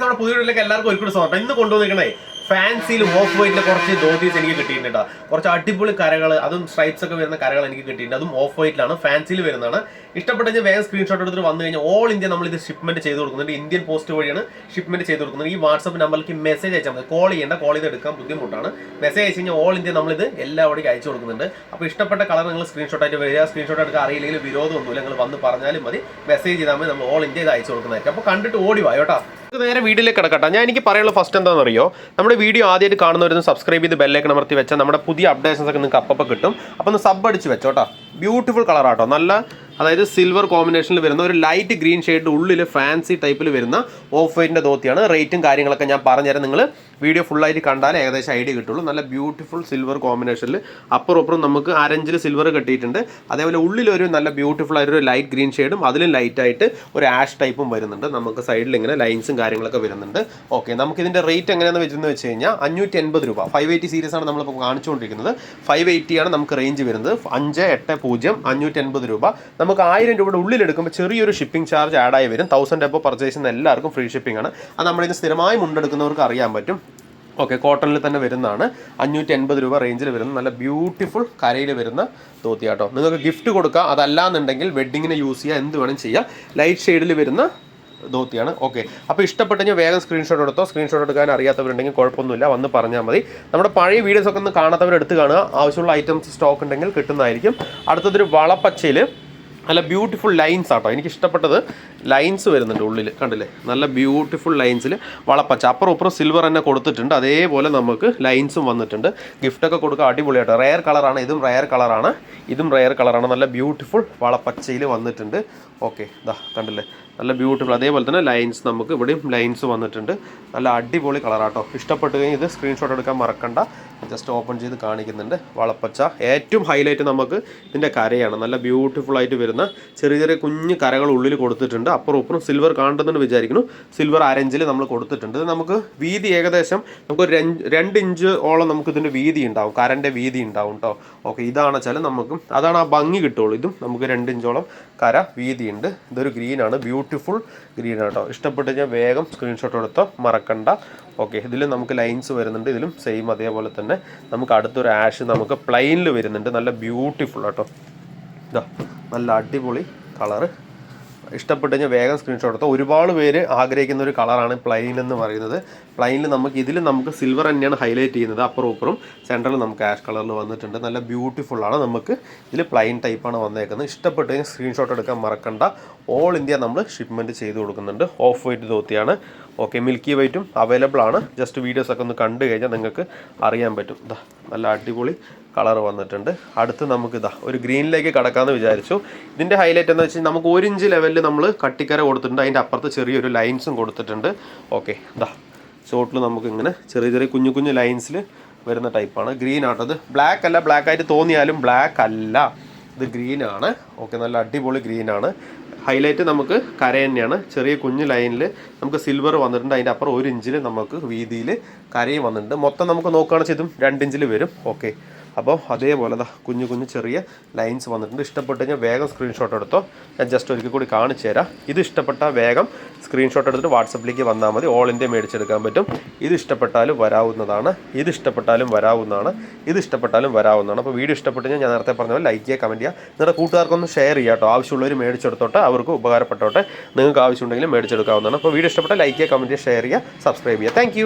നമ്മുടെ പുതിയ വീട്ടിലേക്ക് എല്ലാവർക്കും ഒരുപാട് സ്വാഗതം. ഇന്ന് കൊണ്ടുവന്നിരിക്കണേ ഫാൻസിയിൽ ഓഫ് വൈറ്റിലെ കുറച്ച് ധോത്തീസ് എനിക്ക് കിട്ടിയിട്ടുണ്ട്. കുറച്ച് അടിപൊളി കരകൾ, അതും സ്ട്രൈപ്സ് ഒക്കെ വരുന്ന കരകൾ എനിക്ക് കിട്ടിയിട്ടുണ്ട്. അതും ഓഫ് വൈറ്റിലാണ്, ഫാൻസിയിൽ വരുന്നതാണ്. ഇഷ്ടപ്പെട്ടെങ്കിൽ വേഗം സ്ക്രീൻഷോട്ട് എടുത്തിട്ട് വന്നു കഴിഞ്ഞാൽ ഓൾ ഇന്ത്യ നമ്മൾ ഇത് ഷിപ്മെന്റ് ചെയ്ത് കൊടുക്കുന്നുണ്ട്. ഇന്ത്യൻ പോസ്റ്റ് വഴിയാണ് ഷിപ്മെന്റ് ചെയ്ത് കൊടുക്കുന്നത്. ഈ വാട്സ്ആപ്പ് നമ്പറിലേക്ക് മെസ്സേജ് അയച്ചാൽ മതി. കോൾ ചെയ്യേണ്ട, കോൾ ചെയ്ത് എടുക്കാൻ ബുദ്ധിമുട്ടാണ്. മെസ്സേജ് അയച്ചു കഴിഞ്ഞാൽ ഓൾ ഇന്ത്യ നമ്മളിത് എല്ലാവരുടെയും അയച്ചു കൊടുക്കുന്നുണ്ട്. അപ്പോൾ ഇഷ്ടപ്പെട്ട കളർ നിങ്ങൾ സ്ക്രീൻഷോട്ട് ആയിട്ട് വരിക. സ്ക്രീൻഷോട്ട് എടുക്കാൻ അറിയില്ലെങ്കിൽ വിരോധമൊന്നുമില്ല, നിങ്ങൾ വന്ന് പറഞ്ഞാലും മതി. മെസ്സേജ് ചെയ്താൽ മതി, നമ്മൾ ഓൾ ഇന്ത്യ ഇത് അയച്ചു കൊടുക്കുന്നതായിരിക്കും. അപ്പോൾ കണ്ടിട്ട് ഓടി വാ കേട്ടോ. നേരെ വീഡിയോയിലേക്ക് കിടക്കട്ടെ. ഞാൻ എനിക്ക് പറയാനുള്ള ഫസ്റ്റ് എന്താണെന്ന് അറിയോ, നമ്മുടെ വീഡിയോ ആദ്യമായിട്ട് കാണുന്നവരൊന്ന് സബ്സ്ക്രൈബ് ചെയ്ത് ബെല്ലൈക്കൺ അമർത്തി വെച്ചാൽ നമ്മുടെ പുതിയ അപ്ഡേഷൻസ് ഒക്കെ നിങ്ങൾക്ക് അപ്പം കിട്ടും. അപ്പോൾ ഒന്ന് സബ് അടിച്ച് വെച്ചോട്ടോ. ബ്യൂട്ടിഫുൾ കളറാട്ടോ, നല്ല അതായത് സിൽവർ കോമ്പിനേഷനിൽ വരുന്ന ഒരു ലൈറ്റ് ഗ്രീൻ ഷെയ്ഡ് ഉള്ളിൽ ഫാൻസി ടൈപ്പിൽ വരുന്ന ഓഫ് വൈറ്റിൻ്റെ ധോത്തിയാണ്. റേറ്റും കാര്യങ്ങളൊക്കെ ഞാൻ പറഞ്ഞുതരാം. നിങ്ങൾ വീഡിയോ ഫുള്ളായിട്ട് കണ്ടാൽ ഏകദേശം ഐഡിയ കിട്ടുള്ളൂ. നല്ല ബ്യൂട്ടിഫുൾ സിൽവർ കോമ്പിനേഷനിൽ അപ്പുറം നമുക്ക് അരഞ്ചിൽ സിൽവർ കെട്ടിയിട്ടുണ്ട്. അതേപോലെ ഉള്ളിലൊരു നല്ല ബ്യൂട്ടിഫുൾ ആയിട്ടൊരു ലൈറ്റ് ഗ്രീൻ ഷെയ്ഡും അതിലും ലൈറ്റായിട്ട് ഒരു ആഷ് ടൈപ്പും വരുന്നുണ്ട്. നമുക്ക് സൈഡിൽ ഇങ്ങനെ ലൈൻസും കാര്യങ്ങളൊക്കെ വരുന്നുണ്ട്. ഓക്കെ, നമുക്കിതിൻ്റെ റേറ്റ് എങ്ങനെയാണെന്ന് വെച്ച് കഴിഞ്ഞാൽ 580 രൂപ. 580 സീരീസ് ആണ് നമ്മളിപ്പോൾ കാണിച്ചുകൊണ്ടിരിക്കുന്നത്. 580 ആണ് നമുക്ക് റേഞ്ച് വരുന്നത്. 580 580 രൂപ. നമുക്ക് 1000 രൂപയുടെ ഉള്ളിലെടുക്കുമ്പോൾ ചെറിയൊരു ഷിപ്പിംഗ് ചാർജ് ആഡായി വരും. 1000 എബോ പർച്ചേസ് ചെയ്യുന്ന എല്ലാവർക്കും ഫ്രീ ഷിപ്പിംഗ് ആണ്. അത് നമ്മളിത് സ്ഥിരമായി മുണ്ടെടുക്കുന്നവർക്ക് അറിയാൻ പറ്റും. ഓക്കെ, കോട്ടണിൽ തന്നെ വരുന്നതാണ്. 580 രൂപ റേഞ്ചിൽ വരുന്ന നല്ല ബ്യൂട്ടിഫുൾ കരയിൽ വരുന്ന ധോത്തി കേട്ടോ. നിങ്ങൾക്ക് ഗിഫ്റ്റ് കൊടുക്കുക, അതല്ലാന്നുണ്ടെങ്കിൽ വെഡ്ഡിങ്ങിന് യൂസ് ചെയ്യുക, എന്ത് വേണം ചെയ്യുക. ലൈറ്റ് ഷെയ്ഡിൽ വരുന്ന ധോത്തിയാണ്. ഓക്കെ, അപ്പോൾ ഇഷ്ടപ്പെട്ടെങ്കിൽ വേഗം സ്ക്രീൻഷോട്ട് എടുത്തോ. സ്ക്രീൻഷോട്ട് എടുക്കാൻ അറിയാത്തവരുണ്ടെങ്കിൽ കുഴപ്പമൊന്നുമില്ല, വന്ന് പറഞ്ഞാൽ മതി. നമ്മുടെ പഴയ വീഡിയോസ് ഒക്കെ ഒന്ന് കാണാത്തവരെടുത്ത് കാണുക. ആവശ്യമുള്ള ഐറ്റംസ് സ്റ്റോക്ക് ഉണ്ടെങ്കിൽ കിട്ടുന്നതായിരിക്കും. അടുത്തതൊരു വളപ്പച്ചയിൽ നല്ല ബ്യൂട്ടിഫുൾ ലൈൻസ് ആട്ടോ. എനിക്ക് ഇഷ്ടപ്പെട്ടത് ലൈൻസ് വരുന്നുണ്ട് ഉള്ളിൽ, കണ്ടില്ലേ? നല്ല ബ്യൂട്ടിഫുൾ ലൈൻസിൽ വളപ്പച്ച. അപ്പുറം സിൽവർ തന്നെ കൊടുത്തിട്ടുണ്ട്. അതേപോലെ നമുക്ക് ലൈൻസും വന്നിട്ടുണ്ട്. ഗിഫ്റ്റൊക്കെ കൊടുക്കുക, അടിപൊളിയാട്ടോ. റെയർ കളറാണ്, ഇതും റെയർ കളറാണ്, ഇതും റെയർ കളറാണ്. നല്ല ബ്യൂട്ടിഫുൾ വളപ്പച്ചയിൽ വന്നിട്ടുണ്ട്. ഓക്കെ, ഇതാ കണ്ടില്ലേ? നല്ല ബ്യൂട്ടിഫുൾ. അതേപോലെ തന്നെ ലൈൻസ് നമുക്ക് ഇവിടെയും ലൈൻസ് വന്നിട്ടുണ്ട്. നല്ല അടിപൊളി കളറാട്ടോ. ഇഷ്ടപ്പെട്ട് കഴിഞ്ഞാൽ ഇത് സ്ക്രീൻഷോട്ട് എടുക്കാൻ മറക്കണ്ട. ജസ്റ്റ് ഓപ്പൺ ചെയ്ത് കാണിക്കുന്നുണ്ട്. വളപ്പച്ച ഏറ്റവും ഹൈലൈറ്റ് നമുക്ക് ഇതിൻ്റെ കരയാണ്. നല്ല ബ്യൂട്ടിഫുൾ ആയിട്ട് വരുന്ന ചെറിയ കുഞ്ഞു കരകൾ ഉള്ളിൽ കൊടുത്തിട്ടുണ്ട്. അപ്പുറം സിൽവർ കാണുന്നുണ്ടെന്ന് വിചാരിക്കുന്നു. സിൽവർ അരഞ്ചിൽ നമ്മൾ കൊടുത്തിട്ടുണ്ട്. നമുക്ക് വീതി ഏകദേശം നമുക്ക് 2 ഇഞ്ച് ഓളം നമുക്ക് ഇതിൻ്റെ വീതി ഉണ്ടാവും, കരൻ്റെ വീതി ഉണ്ടാവും കേട്ടോ. ഓക്കെ, ഇതാണ് വെച്ചാൽ നമുക്ക് അതാണ് ആ ഭംഗി കിട്ടുള്ളൂ. ഇതും നമുക്ക് 2 ഇഞ്ചോളം കര വീതിയുണ്ട്. ഇതൊരു ഗ്രീനാണ്, ബ്യൂട്ടിഫുൾ ഗ്രീൻ ആട്ടോ. ഇഷ്ടപ്പെട്ട് കഴിഞ്ഞാൽ വേഗം സ്ക്രീൻഷോട്ട് എടുത്തോ, മറക്കണ്ട. ഓക്കെ, ഇതിൽ നമുക്ക് ലൈൻസ് വരുന്നുണ്ട്. ഇതിലും സെയിം അതേപോലെ തന്നെ നമുക്ക് അടുത്തൊരു ആഷ് നമുക്ക് പ്ലെയിനിൽ വരുന്നുണ്ട്. നല്ല ബ്യൂട്ടിഫുൾ ആട്ടോ. ഇതാ നല്ല അടിപൊളി കളറ്. ഇഷ്ടപ്പെട്ട് കഴിഞ്ഞാൽ വേഗം സ്ക്രീൻഷോട്ട് എടുത്തോ. ഒരുപാട് പേര് ആഗ്രഹിക്കുന്ന ഒരു കളറാണ് പ്ലെയിൻ എന്ന് പറയുന്നത്. പ്ലെയിനിൽ നമുക്ക് സിൽവർ തന്നെയാണ് ഹൈലൈറ്റ് ചെയ്യുന്നത്. അപ്പുറം സെൻട്രൽ നമുക്ക് ആഷ് കളറിൽ വന്നിട്ടുണ്ട്. നല്ല ബ്യൂട്ടിഫുള്ളാണ്. നമുക്ക് ഇതിൽ പ്ലെയിൻ ടൈപ്പാണ് വന്നേക്കുന്നത്. ഇഷ്ടപ്പെട്ട് കഴിഞ്ഞാൽ സ്ക്രീൻഷോട്ട് എടുക്കാൻ മറക്കണ്ട. ഓൾ ഇന്ത്യ നമ്മൾ ഷിപ്മെൻറ്റ് ചെയ്ത് കൊടുക്കുന്നുണ്ട്. ഓഫ് വൈറ്റ് ധോത്തിയാണ്. ഓക്കെ, മിൽക്കി വൈറ്റും അവൈലബിൾ ആണ്. ജസ്റ്റ് വീഡിയോസൊക്കെ ഒന്ന് കണ്ടു കഴിഞ്ഞാൽ നിങ്ങൾക്ക് അറിയാൻ പറ്റും. ഇതാ നല്ല അടിപൊളി കളർ വന്നിട്ടുണ്ട്. അടുത്ത് നമുക്ക് ഇതാ ഒരു ഗ്രീനിലേക്ക് കടക്കാമെന്ന് വിചാരിച്ചു. ഇതിൻ്റെ ഹൈലൈറ്റ് എന്ന് വെച്ചാൽ നമുക്ക് 1 ഇഞ്ച് ലെവലിൽ നമ്മൾ കട്ടിക്കര കൊടുത്തിട്ടുണ്ട്. അതിൻ്റെ അപ്പുറത്ത് ചെറിയൊരു ലൈൻസും കൊടുത്തിട്ടുണ്ട്. ഓക്കെ, ഇതാ ചോട്ടിൽ നമുക്ക് ഇങ്ങനെ ചെറിയ കുഞ്ഞു ലൈൻസിൽ വരുന്ന ടൈപ്പാണ്. ഗ്രീൻ ആട്ടത്. ബ്ലാക്ക് അല്ല, ബ്ലാക്ക് ആയിട്ട് തോന്നിയാലും ബ്ലാക്ക് അല്ല, ഇത് ഗ്രീനാണ്. ഓക്കെ, നല്ല അടിപൊളി ഗ്രീനാണ്. ഹൈലൈറ്റ് നമുക്ക് കര തന്നെയാണ്. ചെറിയ കുഞ്ഞു ലൈനിൽ നമുക്ക് സിൽവർ വന്നിട്ടുണ്ട്. അതിൻ്റെ അപ്പുറം 1 ഇഞ്ചിൽ നമുക്ക് വീതിയിൽ കരയും വന്നിട്ടുണ്ട്. മൊത്തം നമുക്ക് നോക്കുകയാണെന്ന് വെച്ചാൽ ഇതും 2 ഇഞ്ചിൽ വരും. ഓക്കെ, അപ്പോൾ അതേപോലെ കുഞ്ഞു ചെറിയ ലൈൻസ് വന്നിട്ടുണ്ട്. ഇഷ്ടപ്പെട്ട് കഴിഞ്ഞാൽ വേഗം സ്ക്രീൻഷോട്ട് എടുത്തോ. ഞാൻ ജസ്റ്റ് ഒരിക്കൽ കൂടി കാണിച്ചു തരാം. ഇത് ഇഷ്ടപ്പെട്ടാൽ വേഗം സ്ക്രീൻഷോട്ട് എടുത്തിട്ട് വാട്സപ്പിലേക്ക് വന്നാൽ മതി. ഓൾ ഇന്ത്യ മേടിച്ചെടുക്കാൻ പറ്റും. ഇത് ഇഷ്ടപ്പെട്ടാലും വരാവുന്നതാണ്, ഇത് ഇഷ്ടപ്പെട്ടാലും വരാവുന്നതാണ്, ഇത് ഇഷ്ടപ്പെട്ടാലും വരാവുന്നതാണ്. അപ്പോൾ വീഡിയോ ഇഷ്ടപ്പെട്ട് കഴിഞ്ഞാൽ ഞാൻ നേരത്തെ പറഞ്ഞ പോലെ ലൈക്ക് ചെയ്യുക, കമൻറ്റ് ചെയ്യുക. നിങ്ങളുടെ കൂട്ടുകാർക്കൊന്ന് ഷെയർ ചെയ്യുക കേട്ടോ. ആവശ്യമുള്ളവർ മേടിച്ചെടുത്തോട്ടെ, അവർക്ക് ഉപകാരപ്പെട്ടോട്ടെ. നിങ്ങൾക്ക് ആവശ്യമുണ്ടെങ്കിൽ മേടിച്ചെടുക്കാവുന്നതാണ്. അപ്പോൾ വീഡിയോ ഇഷ്ടപ്പെട്ടാൽ ലൈക്ക് ചെയ്യുക, കമൻറ്റ് ചെയ്യുക, ഷെയർ ചെയ്യുക, സബ്സ്ക്രൈബ് ചെയ്യുക. താങ്ക്